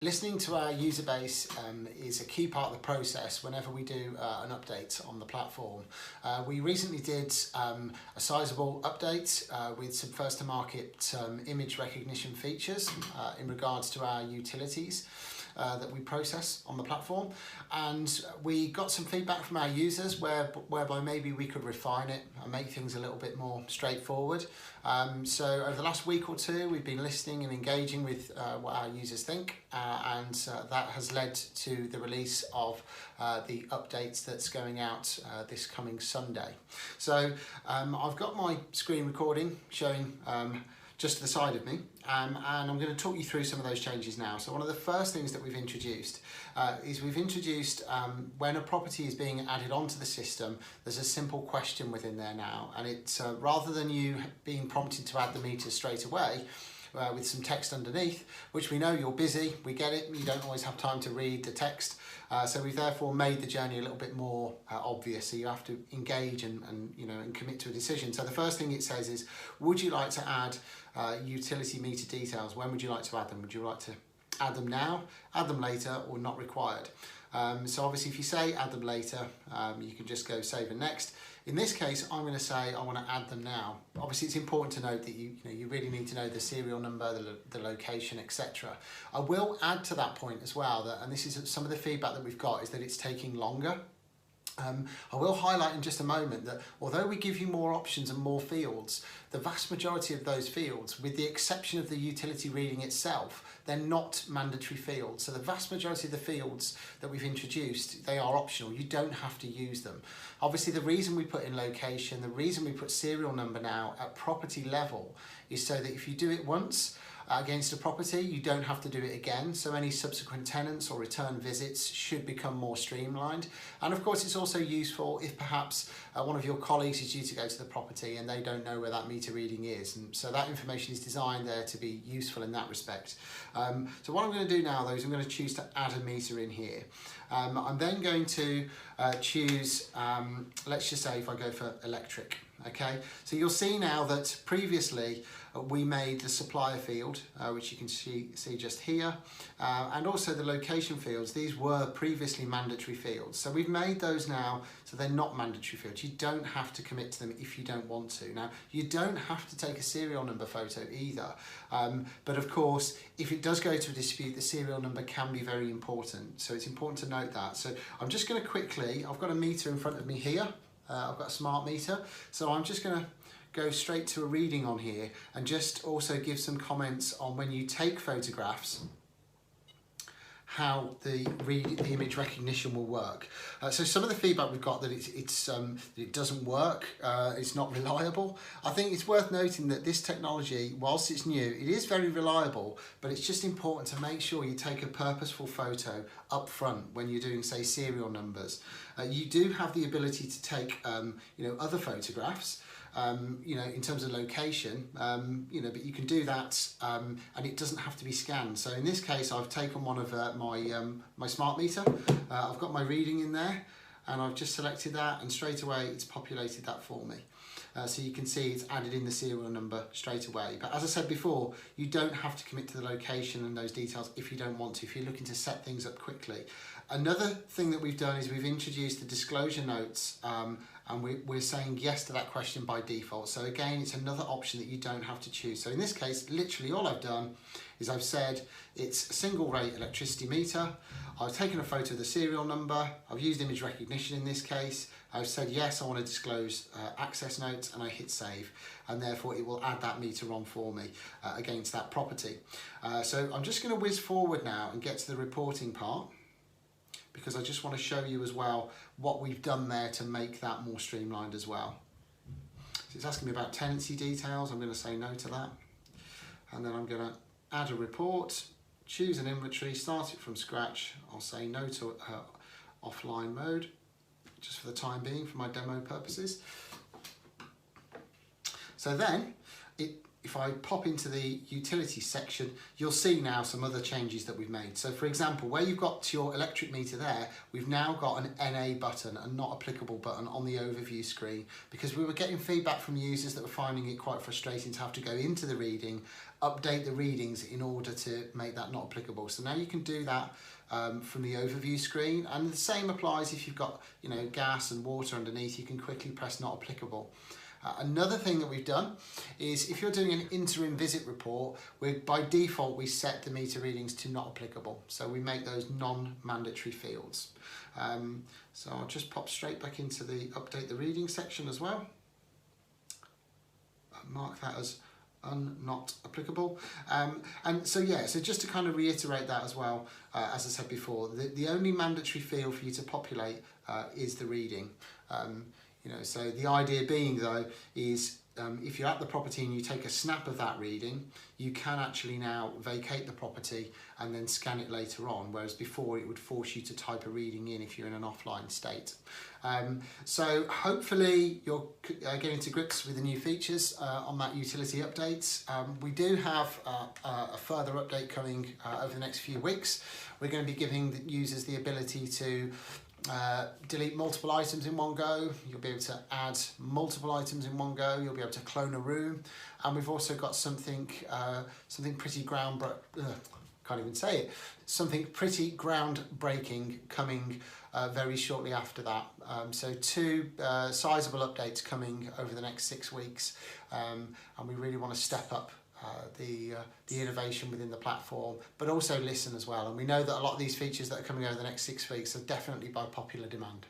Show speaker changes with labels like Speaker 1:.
Speaker 1: Listening to our user base is a key part of the process whenever we do an update on the platform. We recently did a sizable update with some first to market image recognition features in regards to our utilities that we process on the platform, and we got some feedback from our users whereby maybe we could refine it and make things a little bit more straightforward. So over the last week or two we've been listening and engaging with what our users think, and that has led to the release of the updates that's going out this coming Sunday. So I've got my screen recording showing just to the side of me, and I'm going to talk you through some of those changes now. So one of the first things that we've introduced is when a property is being added onto the system, there's a simple question within there now, and it's rather than you being prompted to add the meters straight away, with some text underneath, which we know you're busy, we get it, you don't always have time to read the text, so we've therefore made the journey a little bit more obvious, so you have to engage and commit to a decision. So the first thing it says is, would you like to add utility meter details? When would you like to add them? Would you like to add them now, add them later, or not required? So obviously if you say add them later, you can just go save and next. In this case, I'm going to say I want to add them now. Obviously it's important to note that you really need to know the serial number, the location, etc. I will add to that point as well, and this is some of the feedback that we've got, is that it's taking longer. I will highlight in just a moment that although we give you more options and more fields, the vast majority of those fields, with the exception of the utility reading itself, they're not mandatory fields. So the vast majority of the fields that we've introduced, they are optional. You don't have to use them. Obviously the reason we put in location, the reason we put serial number now at property level, is so that if you do it once against a property, you don't have to do it again, so any subsequent tenants or return visits should become more streamlined. And of course it's also useful if perhaps one of your colleagues is due to go to the property and they don't know where that meter reading is, and so that information is designed there to be useful in that respect. So what I'm going to do now though is I'm going to choose to add a meter in here. I'm then going to choose, let's just say if I go for electric. Okay, so you'll see now that previously we made the supplier field, which you can see just here, and also the location fields. These were previously mandatory fields, so we've made those now so they're not mandatory fields. You don't have to commit to them if you don't want to. Now, you don't have to take a serial number photo either, but of course if it does go to a dispute, the serial number can be very important, so it's important to note that. So I'm just going to quickly, I've got a meter in front of me here. I've got a smart meter, so I'm just going to go straight to a reading on here and just also give some comments on when you take photographs, how the image recognition will work. So some of the feedback we've got that it doesn't work, it's not reliable. I think it's worth noting that this technology, whilst it's new, it is very reliable, but it's just important to make sure you take a purposeful photo up front when you're doing, say, serial numbers. You do have the ability to take other photographs, in terms of location, but you can do that, and it doesn't have to be scanned. So in this case, I've taken one of my smart meter. I've got my reading in there, and I've just selected that, and straight away it's populated that for me. So you can see it's added in the serial number straight away. But as I said before, you don't have to commit to the location and those details if you don't want to, if you're looking to set things up quickly. Another thing that we've done is we've introduced the disclosure notes, and we're saying yes to that question by default. So again, it's another option that you don't have to choose. So in this case, literally all I've done is I've said it's a single rate electricity meter. I've taken a photo of the serial number. I've used image recognition in this case. I've said yes, I want to disclose access notes, and I hit save, and therefore it will add that meter on for me against that property. So I'm just going to whiz forward now and get to the reporting part, because I just want to show you as well what we've done there to make that more streamlined as well. So it's asking me about tenancy details. I'm going to say no to that, and then I'm going to add a report, choose an inventory, start it from scratch. I'll say no to offline mode, just for the time being, for my demo purposes. So then, if I pop into the utility section, you'll see now some other changes that we've made. So for example, where you've got your electric meter there, we've now got an NA button, a not applicable button, on the overview screen, because we were getting feedback from users that were finding it quite frustrating to have to go into the reading update the readings in order to make that not applicable. So now you can do that from the overview screen, and the same applies if you've got gas and water underneath. You can quickly press not applicable. Another thing that we've done is if you're doing an interim visit report, by default we set the meter readings to not applicable, so we make those non-mandatory fields. So I'll just pop straight back into the update the reading section as well. Mark that as not applicable. And so yeah, so just to kind of reiterate that as well, as I said before, the only mandatory field for you to populate is the reading. So the idea being though is if you're at the property and you take a snap of that reading, you can actually now vacate the property and then scan it later on, whereas before it would force you to type a reading in if you're in an offline state. So hopefully you're getting to grips with the new features on that utility update. We do have a further update coming over the next few weeks. We're going to be giving the users the ability to delete multiple items in one go. You'll be able to add multiple items in one go. You'll be able to clone a room, and we've also got something pretty groundbreaking coming very shortly after that. So two sizable updates coming over the next 6 weeks, and we really want to step up the innovation within the platform, but also listen as well. And we know that a lot of these features that are coming over the next 6 weeks are definitely by popular demand.